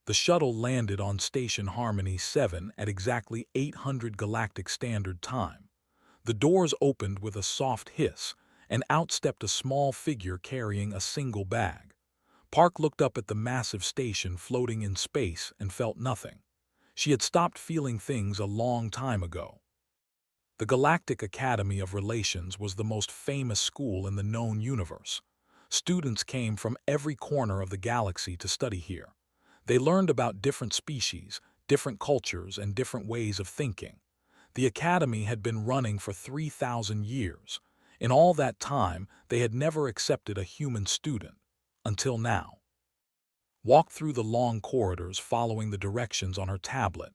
The shuttle landed on Station Harmony 7 at exactly 800 Galactic Standard Time. The doors opened with a soft hiss, and out stepped a small figure carrying a single bag. Park looked up at the massive station floating in space and felt nothing. She had stopped feeling things a long time ago. The Galactic Academy of Relations was the most famous school in the known universe. Students came from every corner of the galaxy to study here. They learned about different species, different cultures, and different ways of thinking. The academy had been running for 3,000 years. In all that time, they had never accepted a human student. Until now. Walked through the long corridors following the directions on her tablet.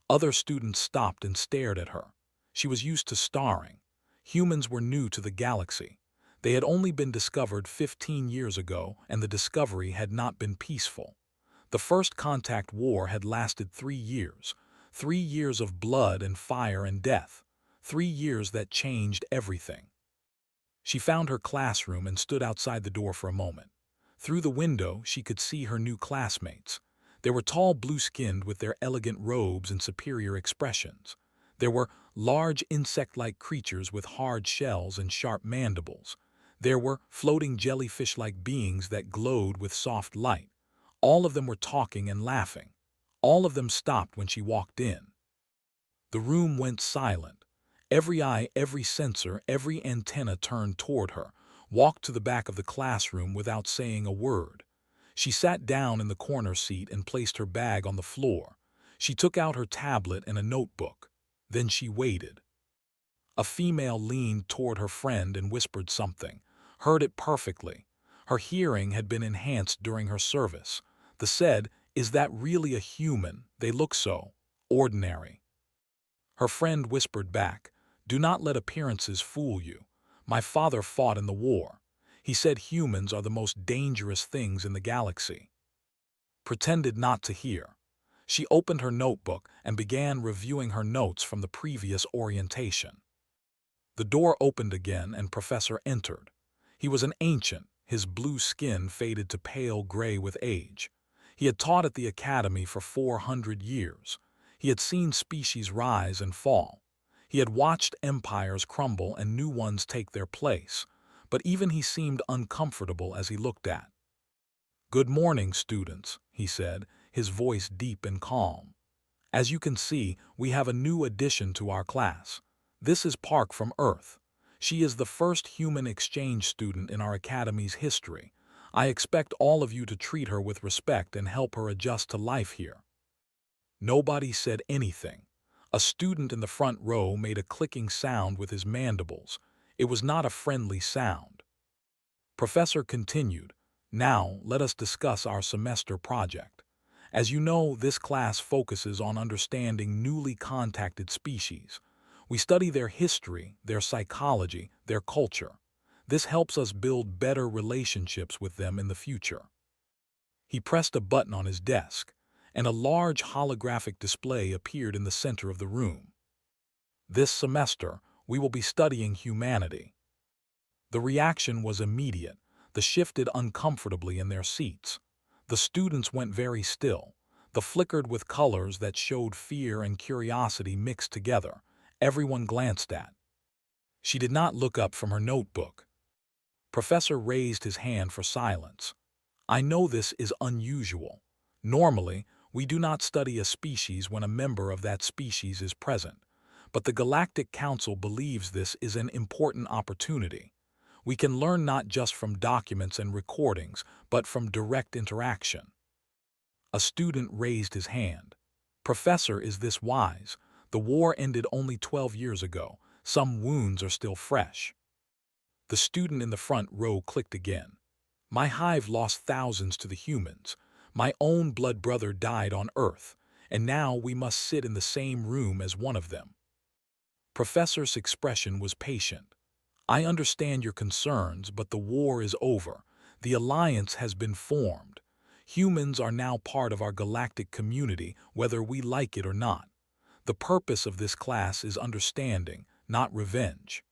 Other students stopped and stared at her. She was used to starring. Humans were new to the galaxy. They had only been discovered 15 years ago, and the discovery had not been peaceful. The first contact war had lasted 3 years. 3 years of blood and fire and death. 3 years that changed everything. She found her classroom and stood outside the door for a moment. Through the window, she could see her new classmates. They were tall, blue-skinned with their elegant robes and superior expressions. There were large insect-like creatures with hard shells and sharp mandibles. There were floating jellyfish-like beings that glowed with soft light. All of them were talking and laughing. All of them stopped when she walked in. The room went silent. Every eye, every sensor, every antenna turned toward her, walked to the back of the classroom without saying a word. She sat down in the corner seat and placed her bag on the floor. She took out her tablet and a notebook. Then she waited. A female leaned toward her friend and whispered something, heard it perfectly. Her hearing had been enhanced during her service. The said, "Is that really a human? They look so ordinary." Her friend whispered back, "Do not let appearances fool you. My father fought in the war. He said humans are the most dangerous things in the galaxy." Pretended not to hear. She opened her notebook and began reviewing her notes from the previous orientation. The door opened again and Professor entered. He was an ancient, his blue skin faded to pale gray with age. He had taught at the academy for 400 years. He had seen species rise and fall. He had watched empires crumble and new ones take their place. But even he seemed uncomfortable as he looked at. "Good morning, students," he said, his voice deep and calm. "As you can see, we have a new addition to our class. This is Park from Earth. She is the first human exchange student in our academy's history. I expect all of you to treat her with respect and help her adjust to life here." Nobody said anything. A student in the front row made a clicking sound with his mandibles. It was not a friendly sound. Professor continued, "Now, let us discuss our semester project. As you know, this class focuses on understanding newly contacted species. We study their history, their psychology, their culture. This helps us build better relationships with them in the future." He pressed a button on his desk, and a large holographic display appeared in the center of the room. "This semester, we will be studying humanity." The reaction was immediate. They shifted uncomfortably in their seats. The students went very still. They flickered with colors that showed fear and curiosity mixed together. Everyone glanced at. She did not look up from her notebook. Professor raised his hand for silence. "I know this is unusual. Normally, we do not study a species when a member of that species is present. But the Galactic Council believes this is an important opportunity. We can learn not just from documents and recordings, but from direct interaction." A student raised his hand. "Professor, is this wise? The war ended only 12 years ago. Some wounds are still fresh." The student in the front row clicked again. "My hive lost thousands to the humans. My own blood brother died on Earth, and now we must sit in the same room as one of them." Professor's expression was patient. "I understand your concerns, but the war is over. The alliance has been formed. Humans are now part of our galactic community, whether we like it or not. The purpose of this class is understanding, not revenge."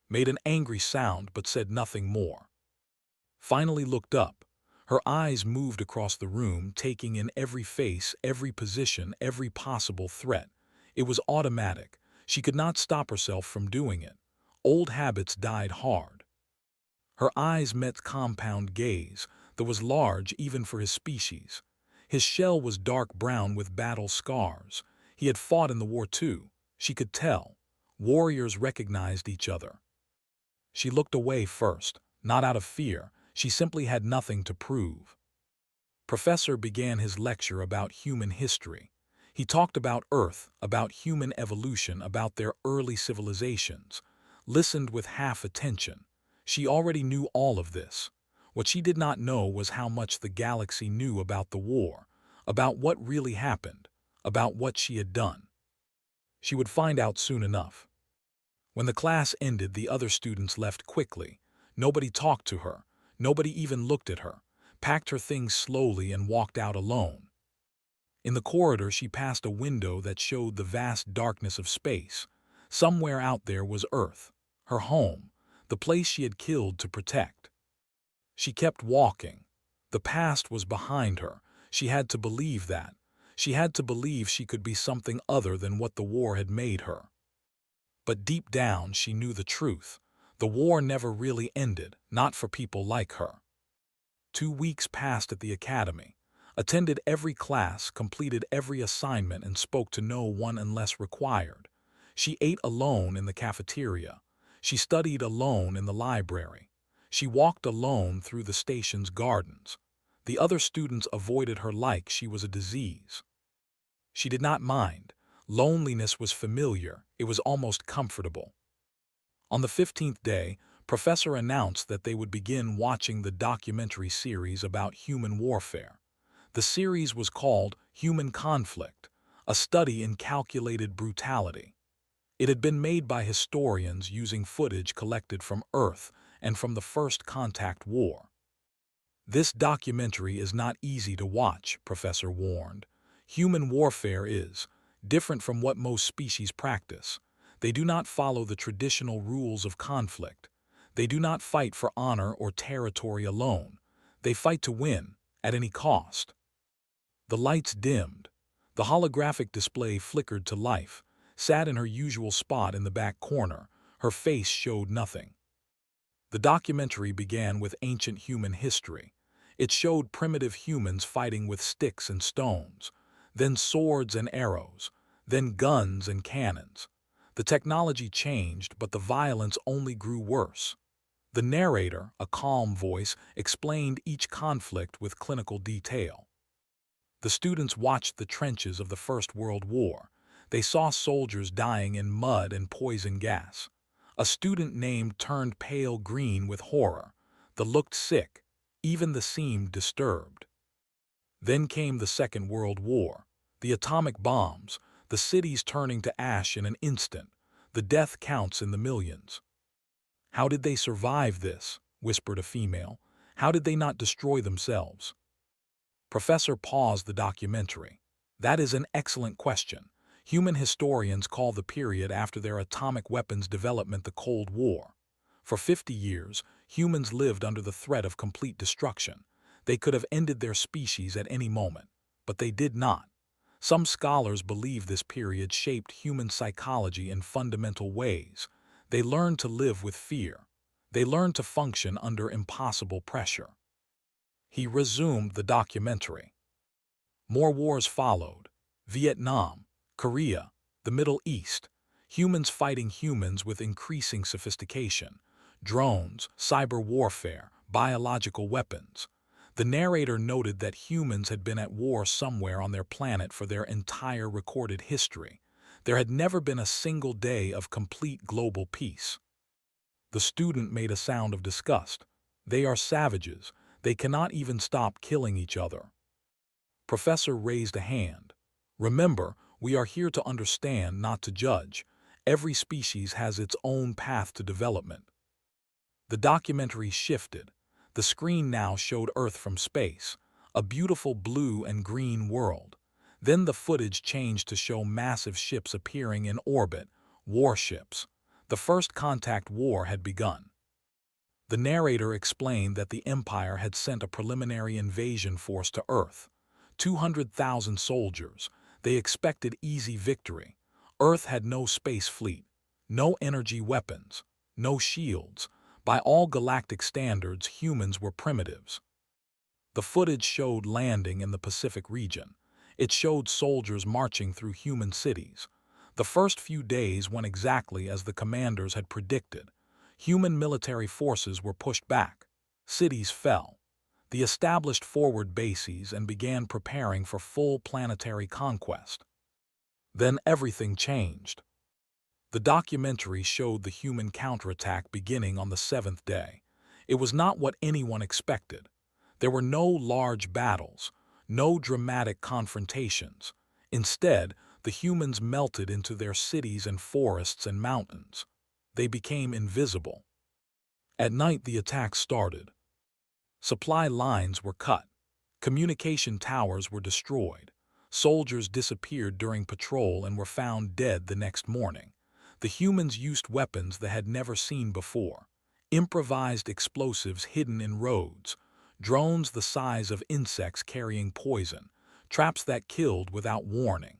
Made an angry sound but said nothing more. Finally looked up. Her eyes moved across the room, taking in every face, every position, every possible threat. It was automatic. She could not stop herself from doing it. Old habits died hard. Her eyes met compound gaze that was large even for his species. His shell was dark brown with battle scars. He had fought in the war too. She could tell. Warriors recognized each other. She looked away first, not out of fear. She simply had nothing to prove. Professor began his lecture about human history. He talked about Earth, about human evolution, about their early civilizations. Listened with half attention. She already knew all of this. What she did not know was how much the galaxy knew about the war, about what really happened, about what she had done. She would find out soon enough. When the class ended, the other students left quickly. Nobody talked to her. Nobody even looked at her, packed her things slowly and walked out alone. In the corridor, she passed a window that showed the vast darkness of space. Somewhere out there was Earth, her home, the place she had killed to protect. She kept walking. The past was behind her. She had to believe that. She had to believe she could be something other than what the war had made her. But deep down, she knew the truth. The war never really ended, not for people like her. 2 weeks passed at the academy. Attended every class, completed every assignment, and spoke to no one unless required. She ate alone in the cafeteria. She studied alone in the library. She walked alone through the station's gardens. The other students avoided her like she was a disease. She did not mind. Loneliness was familiar. It was almost comfortable. On the 15th day, Professor announced that they would begin watching the documentary series about human warfare. The series was called Human Conflict, a study in calculated brutality. It had been made by historians using footage collected from Earth and from the First Contact War. This documentary is not easy to watch, Professor warned. Human warfare is different from what most species practice. They do not follow the traditional rules of conflict. They do not fight for honor or territory alone. They fight to win, at any cost. The lights dimmed. The holographic display flickered to life. Sat in her usual spot in the back corner. Her face showed nothing. The documentary began with ancient human history. It showed primitive humans fighting with sticks and stones, then swords and arrows, then guns and cannons. The technology changed, but the violence only grew worse. The narrator, a calm voice, explained each conflict with clinical detail. The students watched the trenches of the First World War. They saw soldiers dying in mud and poison gas. A student named turned pale green with horror. The looked sick. Even the seemed disturbed. Then came the Second World War. The atomic bombs, the cities turning to ash in an instant, the death counts in the millions. How did they survive this? Whispered a female. How did they not destroy themselves? Professor paused the documentary. That is an excellent question. Human historians call the period after their atomic weapons development the Cold War. For 50 years, humans lived under the threat of complete destruction. They could have ended their species at any moment, but they did not. Some scholars believe this period shaped human psychology in fundamental ways. They learned to live with fear. They learned to function under impossible pressure. He resumed the documentary. More wars followed. Vietnam, Korea, the Middle East. Humans fighting humans with increasing sophistication. Drones, cyber warfare, biological weapons. The narrator noted that humans had been at war somewhere on their planet for their entire recorded history. There had never been a single day of complete global peace. The student made a sound of disgust. They are savages. They cannot even stop killing each other. Professor raised a hand. Remember, we are here to understand, not to judge. Every species has its own path to development. The documentary shifted. The screen now showed Earth from space, a beautiful blue and green world. Then the footage changed to show massive ships appearing in orbit, warships. The First Contact War had begun. The narrator explained that the Empire had sent a preliminary invasion force to Earth. 200,000 soldiers. They expected easy victory. Earth had no space fleet, no energy weapons, no shields. By all galactic standards, humans were primitives. The footage showed landing in the Pacific region. It showed soldiers marching through human cities. The first few days went exactly as the commanders had predicted. Human military forces were pushed back. Cities fell. The established forward bases and began preparing for full planetary conquest. Then everything changed. The documentary showed the human counterattack beginning on the seventh day. It was not what anyone expected. There were no large battles, no dramatic confrontations. Instead, the humans melted into their cities and forests and mountains. They became invisible. At night, the attack started. Supply lines were cut. Communication towers were destroyed. Soldiers disappeared during patrol and were found dead the next morning. The humans used weapons they had never seen before. Improvised explosives hidden in roads, drones the size of insects carrying poison, traps that killed without warning.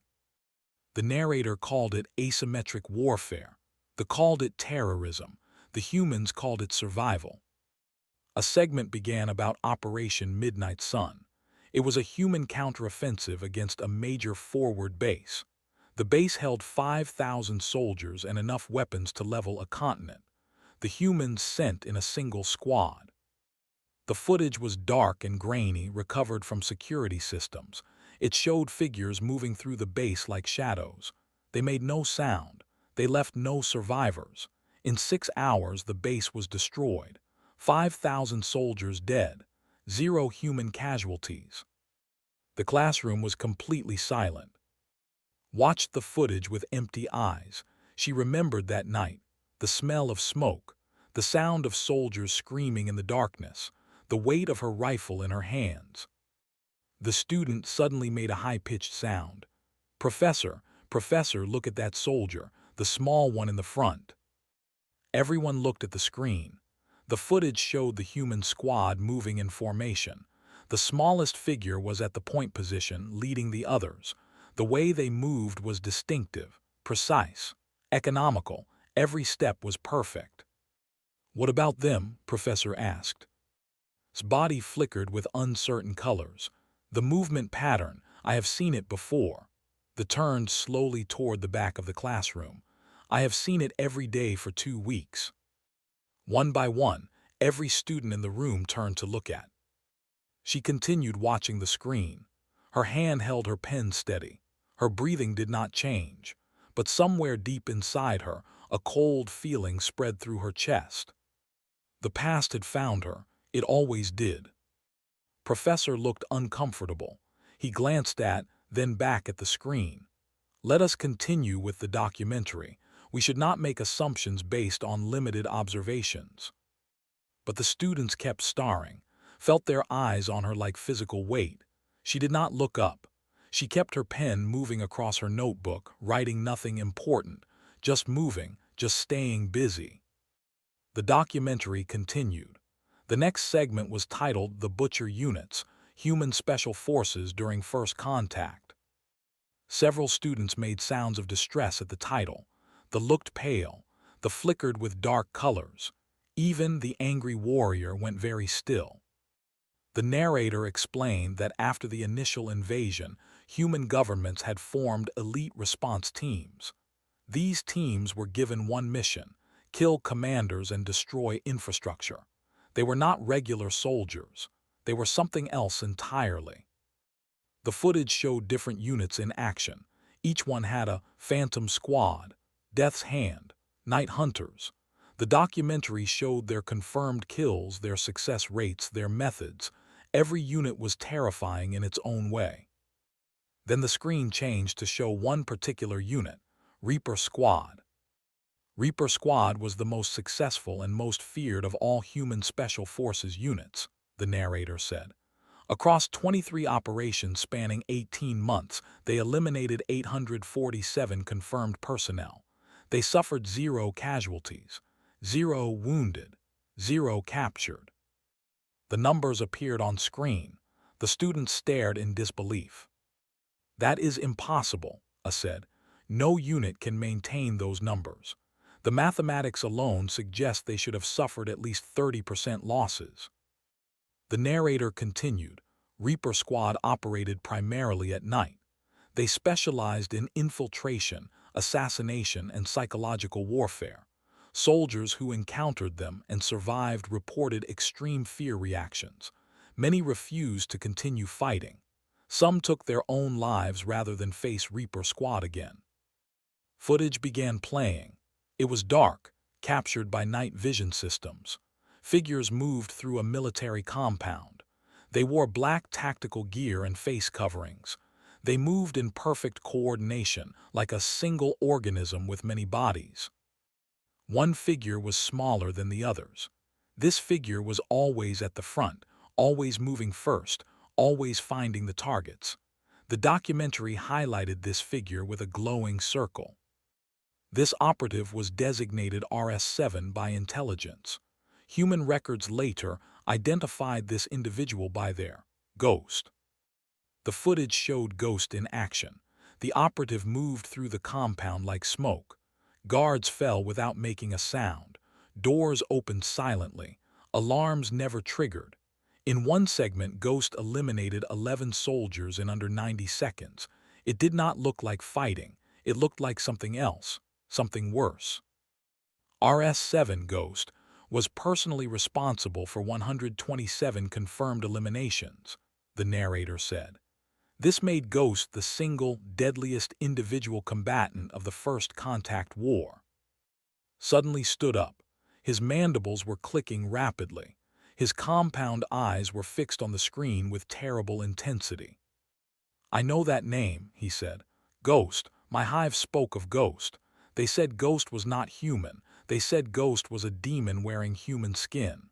The narrator called it asymmetric warfare. They called it terrorism. The humans called it survival. A segment began about Operation Midnight Sun. It was a human counteroffensive against a major forward base. The base held 5,000 soldiers and enough weapons to level a continent. The humans sent in a single squad. The footage was dark and grainy, recovered from security systems. It showed figures moving through the base like shadows. They made no sound. They left no survivors. In 6 hours, the base was destroyed. 5,000 soldiers dead. 0 human casualties. The classroom was completely silent. Watched the footage with empty eyes. She remembered that night, the smell of smoke, the sound of soldiers screaming in the darkness, the weight of her rifle in her hands. The student suddenly made a high-pitched sound. "Professor, Professor, look at that soldier, the small one in the front." Everyone looked at the screen. The footage showed the human squad moving in formation. The smallest figure was at the point position, leading the others. The way they moved was distinctive, precise, economical. Every step was perfect. "What about them?" Professor asked. His body flickered with uncertain colors. "The movement pattern, I have seen it before." They turned slowly toward the back of the classroom. "I have seen it every day for 2 weeks." One by one, every student in the room turned to look at. She continued watching the screen. Her hand held her pen steady. Her breathing did not change. But somewhere deep inside her, a cold feeling spread through her chest. The past had found her. It always did. Professor looked uncomfortable. He glanced at, then back at the screen. "Let us continue with the documentary. We should not make assumptions based on limited observations." But the students kept staring, felt their eyes on her like physical weight. She did not look up. She kept her pen moving across her notebook, writing nothing important, just moving, just staying busy. The documentary continued. The next segment was titled "The Butcher Units, Human Special Forces During First Contact." Several students made sounds of distress at the title. They looked pale. They flickered with dark colors. Even the angry warrior went very still. The narrator explained that after the initial invasion, human governments had formed elite response teams. These teams were given one mission: kill commanders and destroy infrastructure. They were not regular soldiers. They were something else entirely. The footage showed different units in action. Each one had a Phantom Squad, Death's Hand, Night Hunters. The documentary showed their confirmed kills, their success rates, their methods. Every unit was terrifying in its own way. Then the screen changed to show one particular unit, Reaper Squad. Reaper Squad was the most successful and most feared of all human special forces units, the narrator said. Across 23 operations spanning 18 months, they eliminated 847 confirmed personnel. They suffered 0 casualties, 0 wounded, 0 captured. The numbers appeared on screen. The students stared in disbelief. That is impossible, I said. No unit can maintain those numbers. The mathematics alone suggests they should have suffered at least 30% losses. The narrator continued. Reaper Squad operated primarily at night. They specialized in infiltration, assassination, and psychological warfare. Soldiers who encountered them and survived reported extreme fear reactions. Many refused to continue fighting. Some took their own lives rather than face Reaper Squad again. Footage began playing. It was dark, captured by night vision systems. Figures moved through a military compound. They wore black tactical gear and face coverings. They moved in perfect coordination, like a single organism with many bodies. One figure was smaller than the others. This figure was always at the front, always moving first, always finding the targets. The documentary highlighted this figure with a glowing circle. This operative was designated RS-7 by intelligence. Human records later identified this individual by their ghost. The footage showed Ghost in action. The operative moved through the compound like smoke. Guards fell without making a sound. Doors opened silently. Alarms never triggered. In one segment, Ghost eliminated 11 soldiers in under 90 seconds. It did not look like fighting. It looked like something else, something worse. RS-7 Ghost was personally responsible for 127 confirmed eliminations, the narrator said. This made Ghost the single deadliest individual combatant of the First Contact War. Suddenly stood up. His mandibles were clicking rapidly. His compound eyes were fixed on the screen with terrible intensity. I know that name, he said. Ghost. My hive spoke of Ghost. They said Ghost was not human. They said Ghost was a demon wearing human skin.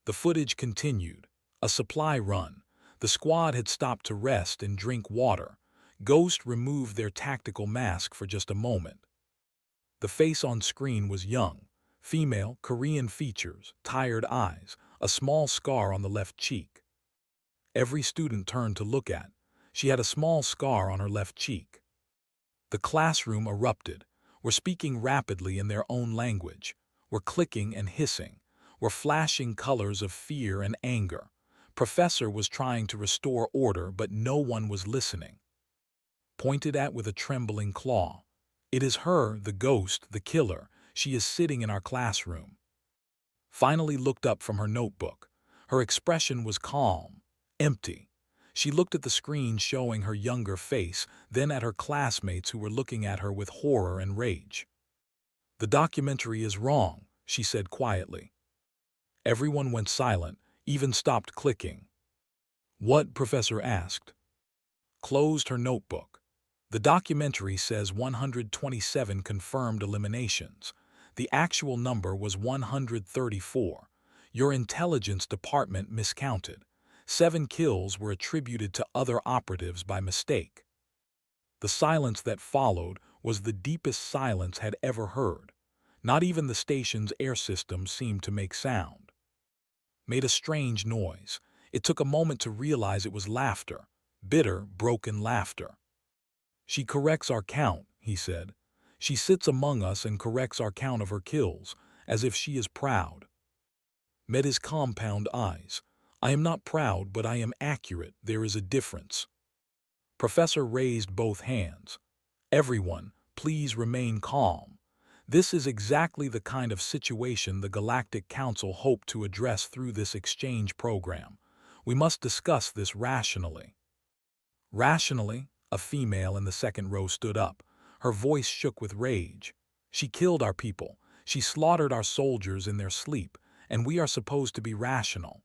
The footage continued. A supply run. The squad had stopped to rest and drink water. Ghost removed their tactical mask for just a moment. The face on screen was young. Female, Korean features, tired eyes, a small scar on the left cheek. Every student turned to look at. She had a small scar on her left cheek. The classroom erupted. Were speaking rapidly in their own language. Were clicking and hissing. Were flashing colors of fear and anger. Professor was trying to restore order, but no one was listening. Pointed at with a trembling claw. It is her, the ghost, the killer. She is sitting in our classroom. Finally looked up from her notebook. Her expression was calm, empty. She looked at the screen showing her younger face, then at her classmates who were looking at her with horror and rage. The documentary is wrong, she said quietly. Everyone went silent, even stopped clicking. What? Professor asked. Closed her notebook. The documentary says 127 confirmed eliminations. The actual number was 134. Your intelligence department miscounted. 7 kills were attributed to other operatives by mistake. The silence that followed was the deepest silence had ever heard. Not even the station's air system seemed to make sound. Made a strange noise. It took a moment to realize it was laughter. Bitter, broken laughter. She corrects our count, he said. She sits among us and corrects our count of her kills, as if she is proud. Met his compound eyes. I am not proud, but I am accurate. There is a difference. Professor raised both hands. Everyone, please remain calm. This is exactly the kind of situation the Galactic Council hoped to address through this exchange program. We must discuss this rationally. Rationally, a female in the second row stood up. Her voice shook with rage. She killed our people. She slaughtered our soldiers in their sleep, and we are supposed to be rational.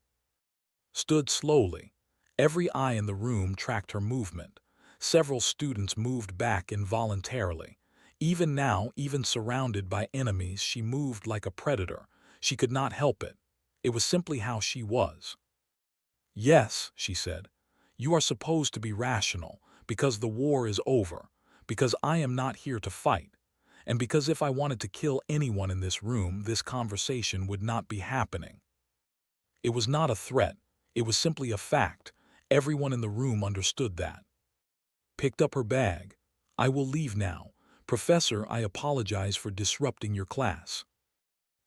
Stood slowly. Every eye in the room tracked her movement. Several students moved back involuntarily. Even now, even surrounded by enemies, she moved like a predator. She could not help it. It was simply how she was. Yes, she said. You are supposed to be rational, because the war is over, because I am not here to fight. And because if I wanted to kill anyone in this room, this conversation would not be happening. It was not a threat. It was simply a fact. Everyone in the room understood that. Picked up her bag. I will leave now. Professor, I apologize for disrupting your class.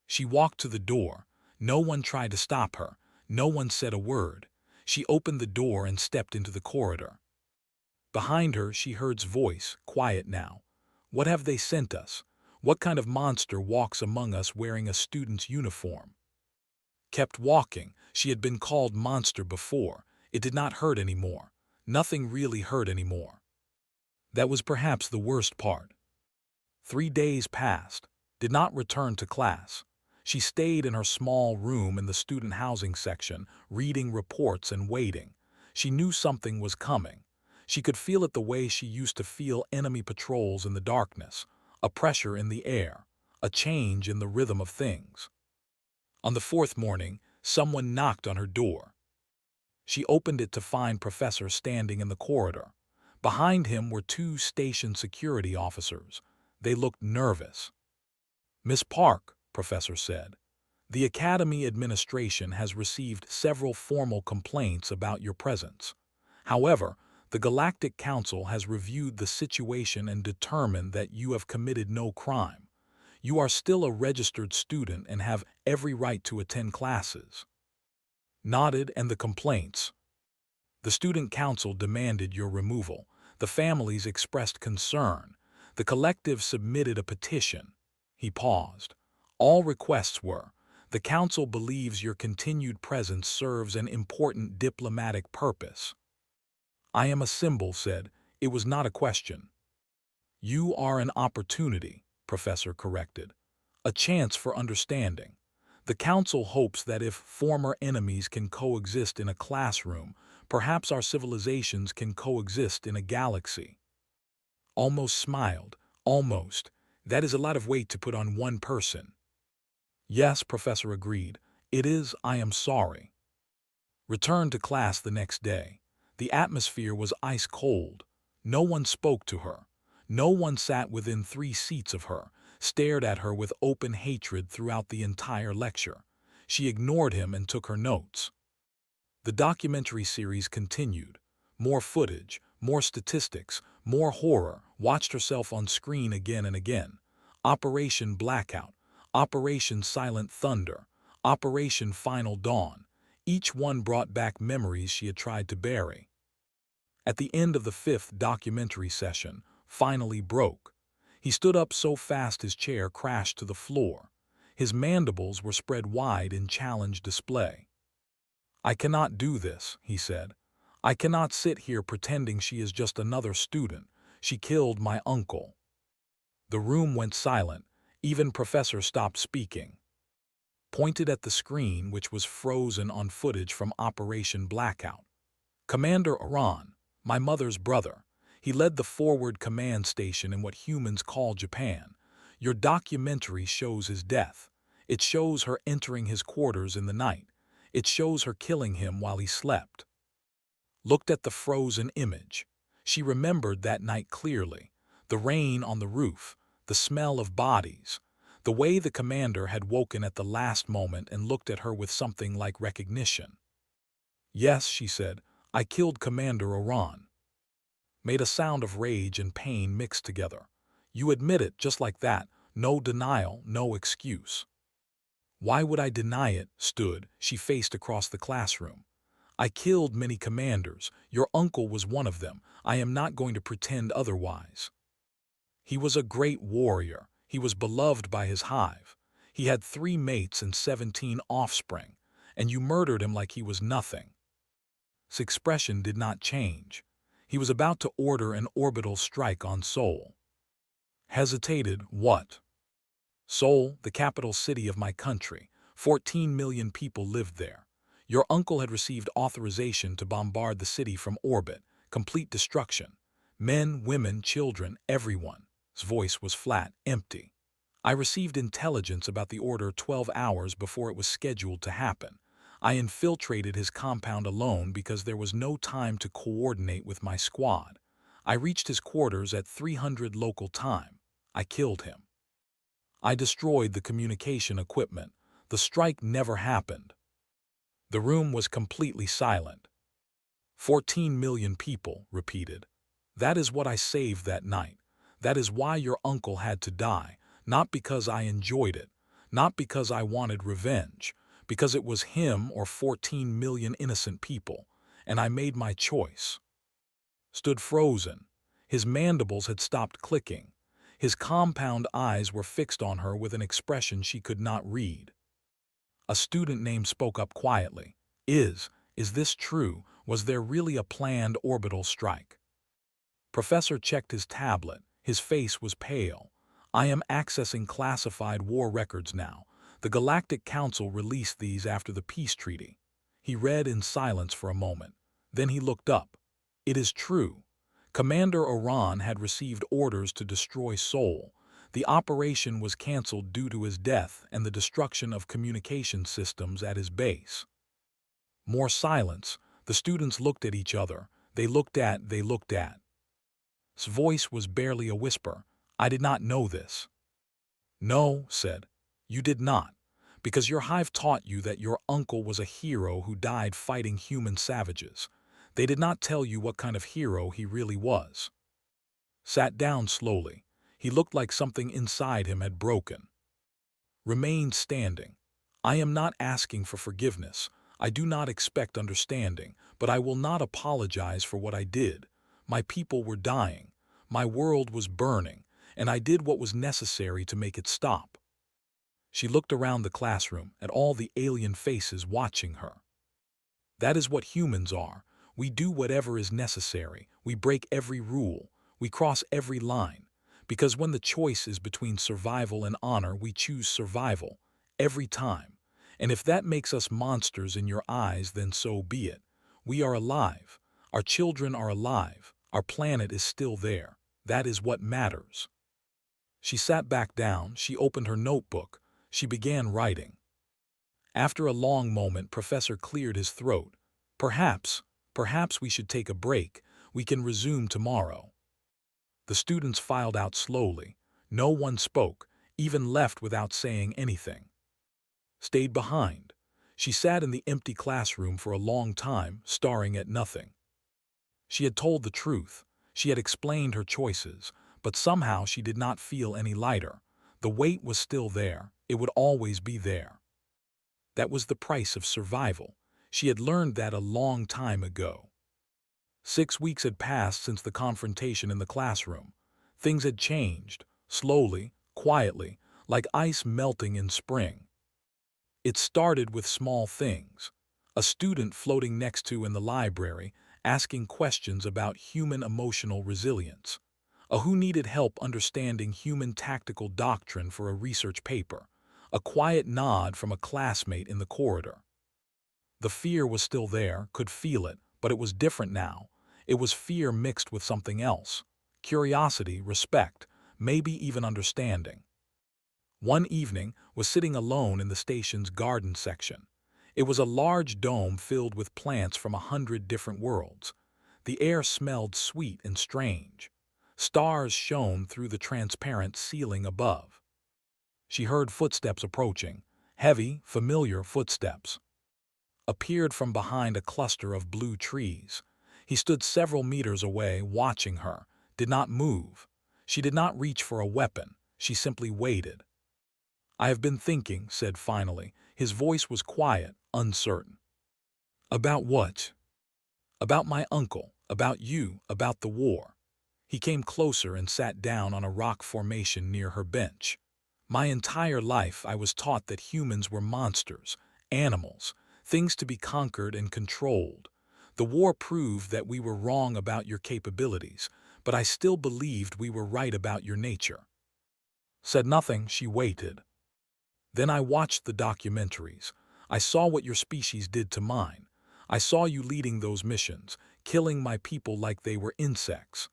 She walked to the door. No one tried to stop her. No one said a word. She opened the door and stepped into the corridor. Behind her, she heard's voice, quiet now. What have they sent us? What kind of monster walks among us wearing a student's uniform? Kept walking. She had been called monster before. It did not hurt anymore. Nothing really hurt anymore. That was perhaps the worst part. 3 days passed. Did not return to class. She stayed in her small room in the student housing section, reading reports and waiting. She knew something was coming. She could feel it the way she used to feel enemy patrols in the darkness, a pressure in the air, a change in the rhythm of things. On the 4th morning, someone knocked on her door. She opened it to find Professor standing in the corridor. Behind him were 2 station security officers. They looked nervous. "Miss Park," Professor said, "the Academy administration has received several formal complaints about your presence. However, the Galactic Council has reviewed the situation and determined that you have committed no crime. You are still a registered student and have every right to attend classes." Nodded and the complaints. The Student Council demanded your removal. The families expressed concern. The collective submitted a petition. He paused. All requests were, the Council believes your continued presence serves an important diplomatic purpose. "I am a symbol," said. It was not a question. "You are an opportunity," Professor corrected. "A chance for understanding. The Council hopes that if former enemies can coexist in a classroom, perhaps our civilizations can coexist in a galaxy." Almost smiled. Almost. That is a lot of weight to put on one person. "Yes," Professor agreed. "It is. I am sorry." Returned to class the next day. The atmosphere was ice cold. No one spoke to her. No one sat within 3 seats of her, stared at her with open hatred throughout the entire lecture. She ignored him and took her notes. The documentary series continued. More footage, more statistics, more horror, watched herself on screen again and again. Operation Blackout, Operation Silent Thunder, Operation Final Dawn. Each one brought back memories she had tried to bury. At the end of the 5th documentary session, finally broke. He stood up so fast his chair crashed to the floor. His mandibles were spread wide in challenge display. "I cannot do this," he said. "I cannot sit here pretending she is just another student. She killed my uncle." The room went silent. Even Professor stopped speaking. Pointed at the screen, which was frozen on footage from Operation Blackout. "Commander Iran, my mother's brother. He led the forward command station in what humans call Japan. Your documentary shows his death. It shows her entering his quarters in the night. It shows her killing him while he slept." Looked at the frozen image. She remembered that night clearly. The rain on the roof, the smell of bodies, the way the commander had woken at the last moment and looked at her with something like recognition. "Yes," she said, "I killed Commander Iran." Made a sound of rage and pain mixed together. "You admit it just like that. No denial, no excuse." "Why would I deny it?" She faced across the classroom. "I killed many commanders. Your uncle was one of them. I am not going to pretend otherwise. He was a great warrior. He was beloved by his hive. He had 3 mates and 17 offspring, and you murdered him like he was nothing." His expression did not change. He was about to order an orbital strike on Seoul. Hesitated. "What?" "Seoul, the capital city of my country. 14 million people lived there. Your uncle had received authorization to bombard the city from orbit. Complete destruction. Men, women, children, everyone." His voice was flat, empty. "I received intelligence about the order 12 hours before it was scheduled to happen. I infiltrated his compound alone because there was no time to coordinate with my squad. I reached his quarters at 300 local time. I killed him." I destroyed the communication equipment. The strike never happened." The room was completely silent. 14 million people repeated. "That is what I saved that night. That is why your uncle had to die, not because I enjoyed it, not because I wanted revenge, because it was him or 14 million innocent people, and I made my choice." Stood frozen. His mandibles had stopped clicking. His compound eyes were fixed on her with an expression she could not read. A student name spoke up quietly. Is this true? Was there really a planned orbital strike?" Professor checked his tablet. His face was pale. "I am accessing classified war records now. The Galactic Council released these after the peace treaty." He read in silence for a moment. Then he looked up. "It is true. Commander Oran had received orders to destroy Sol. The operation was cancelled due to his death and the destruction of communication systems at his base." More silence. The students looked at each other. They looked at. His voice was barely a whisper. "I did not know this." "No," said. "You did not. Because your hive taught you that your uncle was a hero who died fighting human savages. They did not tell you what kind of hero he really was." Sat down slowly. He looked like something inside him had broken. Remained standing. "I am not asking for forgiveness. I do not expect understanding, but I will not apologize for what I did. My people were dying. My world was burning, and I did what was necessary to make it stop." She looked around the classroom at all the alien faces watching her. "That is what humans are. We do whatever is necessary. We break every rule. We cross every line. Because when the choice is between survival and honor, we choose survival. Every time. And if that makes us monsters in your eyes, then so be it. We are alive. Our children are alive. Our planet is still there. That is what matters." She sat back down. She opened her notebook. She began writing. After a long moment, Professor cleared his throat. Perhaps we should take a break. We can resume tomorrow." The students filed out slowly. No one spoke, even left without saying anything. Stayed behind. She sat in the empty classroom for a long time, staring at nothing. She had told the truth. She had explained her choices, but somehow she did not feel any lighter. The weight was still there. It would always be there. That was the price of survival. She had learned that a long time ago. 6 weeks had passed since the confrontation in the classroom. Things had changed, slowly, quietly, like ice melting in spring. It started with small things. A student floating next to in the library, asking questions about human emotional resilience. A who needed help understanding human tactical doctrine for a research paper. A quiet nod from a classmate in the corridor. The fear was still there, could feel it, but it was different now. It was fear mixed with something else. Curiosity, respect, maybe even understanding. One evening was sitting alone in the station's garden section. It was a large dome filled with plants from 100 different worlds. The air smelled sweet and strange. Stars shone through the transparent ceiling above. She heard footsteps approaching, heavy, familiar footsteps. Appeared from behind a cluster of blue trees. He stood several meters away, watching her, did not move. She did not reach for a weapon. She simply waited. "I have been thinking," said finally. His voice was quiet, uncertain. "About what?" "About my uncle, about you, about the war." He came closer and sat down on a rock formation near her bench. "My entire life I was taught that humans were monsters, animals, things to be conquered and controlled. The war proved that we were wrong about your capabilities, but I still believed we were right about your nature." Said nothing. She waited. "Then I watched the documentaries. I saw what your species did to mine. I saw you leading those missions, killing my people like they were insects."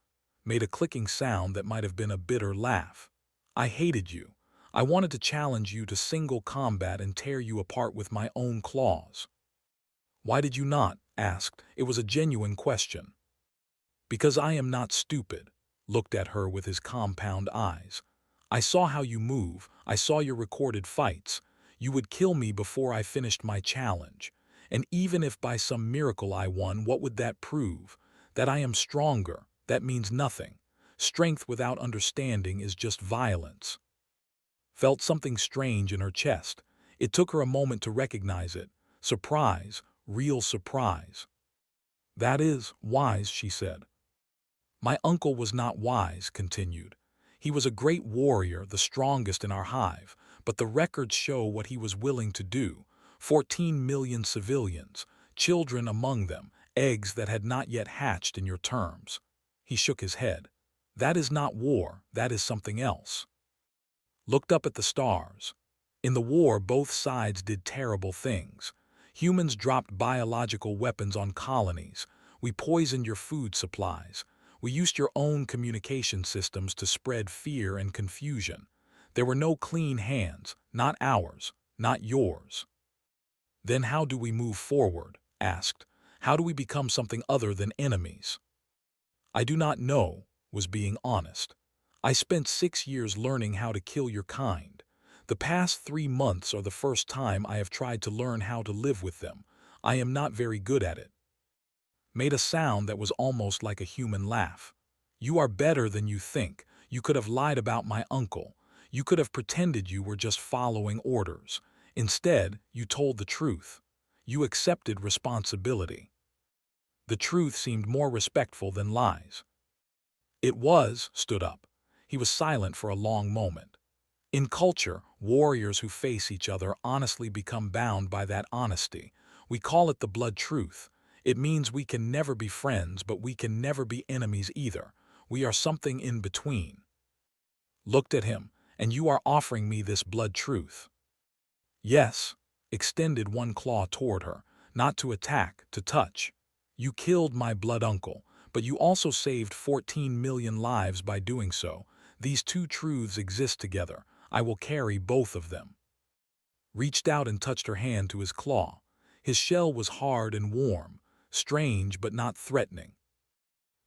Made a clicking sound that might have been a bitter laugh. "I hated you. I wanted to challenge you to single combat and tear you apart with my own claws." "Why did you not?" asked. It was a genuine question. "Because I am not stupid." Looked at her with his compound eyes. I saw how you move, I saw your recorded fights. You would kill me before I finished my challenge. And even if by some miracle I won, what would that prove? That I am stronger, that means nothing. Strength without understanding is just violence. Felt something strange in her chest. It took her a moment to recognize it. Surprise, real surprise. That is wise, she said. My uncle was not wise, continued. He was a great warrior, the strongest in our hive, but the records show what he was willing to do. 14 million civilians, children among them, eggs that had not yet hatched in your terms. He shook his head. That is not war, that is something else. Looked up at the stars. In the war, both sides did terrible things. Humans dropped biological weapons on colonies. We poisoned your food supplies. We used your own communication systems to spread fear and confusion. There were no clean hands, not ours, not yours. Then how do we move forward? Asked. How do we become something other than enemies? I do not know, was being honest. I spent 6 years learning how to kill your kind. The past 3 months are the first time I have tried to learn how to live with them. I am not very good at it. Made a sound that was almost like a human laugh. You are better than you think. You could have lied about my uncle. You could have pretended you were just following orders. Instead, you told the truth. You accepted responsibility. The truth seemed more respectful than lies. It was, stood up. He was silent for a long moment. In culture, warriors who face each other honestly become bound by that honesty. We call it the blood truth. It means we can never be friends, but we can never be enemies either. We are something in between. Looked at him, and you are offering me this blood truth. Yes, extended one claw toward her, not to attack, to touch. You killed my blood uncle, but you also saved 14 million lives by doing so. These two truths exist together. I will carry both of them. Reached out and touched her hand to his claw. His shell was hard and warm, strange but not threatening.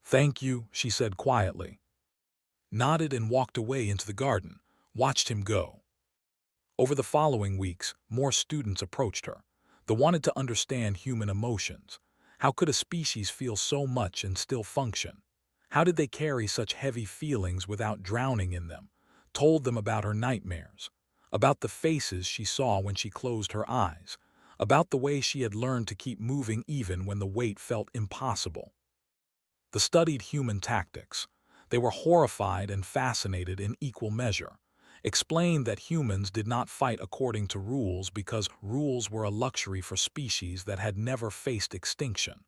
Thank you, she said quietly. Nodded and walked away into the garden, watched him go. Over the following weeks, more students approached her. They wanted to understand human emotions. How could a species feel so much and still function? How did they carry such heavy feelings without drowning in them? Told them about her nightmares, about the faces she saw when she closed her eyes, about the way she had learned to keep moving even when the weight felt impossible. They studied human tactics. They were horrified and fascinated in equal measure. Explained that humans did not fight according to rules because rules were a luxury for species that had never faced extinction.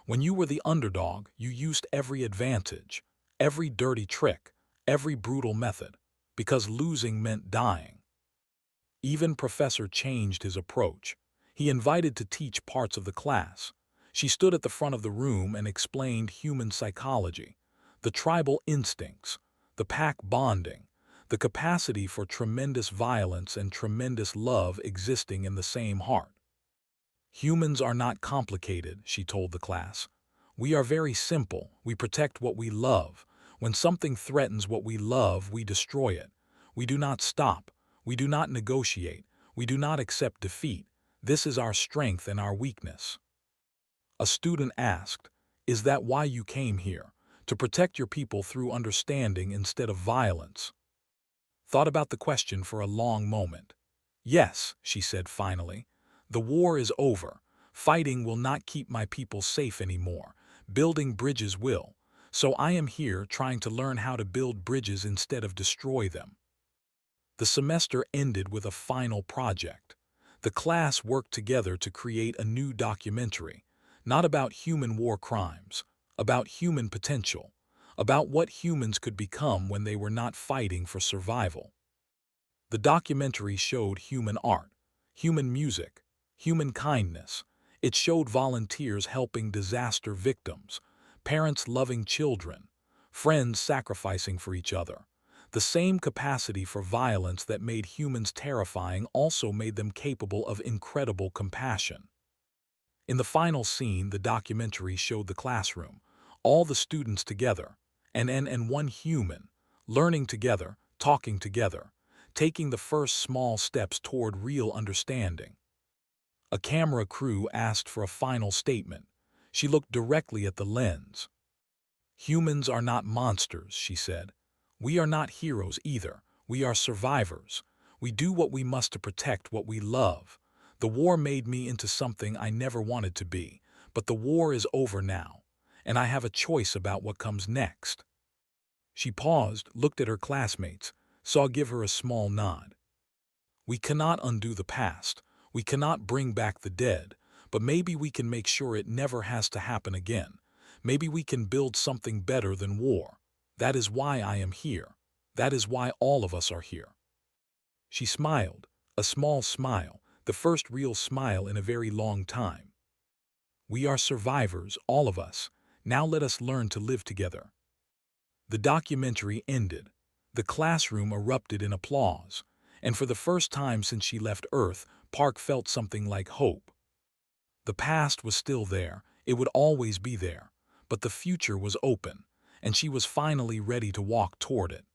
When you were the underdog, you used every advantage, every dirty trick, every brutal method, because losing meant dying. Even Professor changed his approach. He invited to teach parts of the class. She stood at the front of the room and explained human psychology, the tribal instincts, the pack bonding, the capacity for tremendous violence and tremendous love existing in the same heart. Humans are not complicated, she told the class. We are very simple. We protect what we love. When something threatens what we love, we destroy it. We do not stop. We do not negotiate. We do not accept defeat. This is our strength and our weakness. A student asked, "Is that why you came here? To protect your people through understanding instead of violence?" Thought about the question for a long moment. Yes, she said finally. The war is over. Fighting will not keep my people safe anymore. Building bridges will. So I am here trying to learn how to build bridges instead of destroy them. The semester ended with a final project. The class worked together to create a new documentary, not about human war crimes, about human potential, about what humans could become when they were not fighting for survival. The documentary showed human art, human music, human kindness. It showed volunteers helping disaster victims, parents loving children, friends sacrificing for each other. The same capacity for violence that made humans terrifying also made them capable of incredible compassion. In the final scene, the documentary showed the classroom, all the students together, and one human, learning together, talking together, taking the first small steps toward real understanding. A camera crew asked for a final statement. She looked directly at the lens. "Humans are not monsters," she said. "We are not heroes either. We are survivors. We do what we must to protect what we love. The war made me into something I never wanted to be, but the war is over now, and I have a choice about what comes next." She paused, looked at her classmates, saw give her a small nod. "We cannot undo the past. We cannot bring back the dead, but maybe we can make sure it never has to happen again. Maybe we can build something better than war. That is why I am here. That is why all of us are here." She smiled, a small smile, the first real smile in a very long time. "We are survivors, all of us. Now let us learn to live together." The documentary ended. The classroom erupted in applause, and for the first time since she left Earth, Park felt something like hope. The past was still there, it would always be there, but the future was open, and she was finally ready to walk toward it.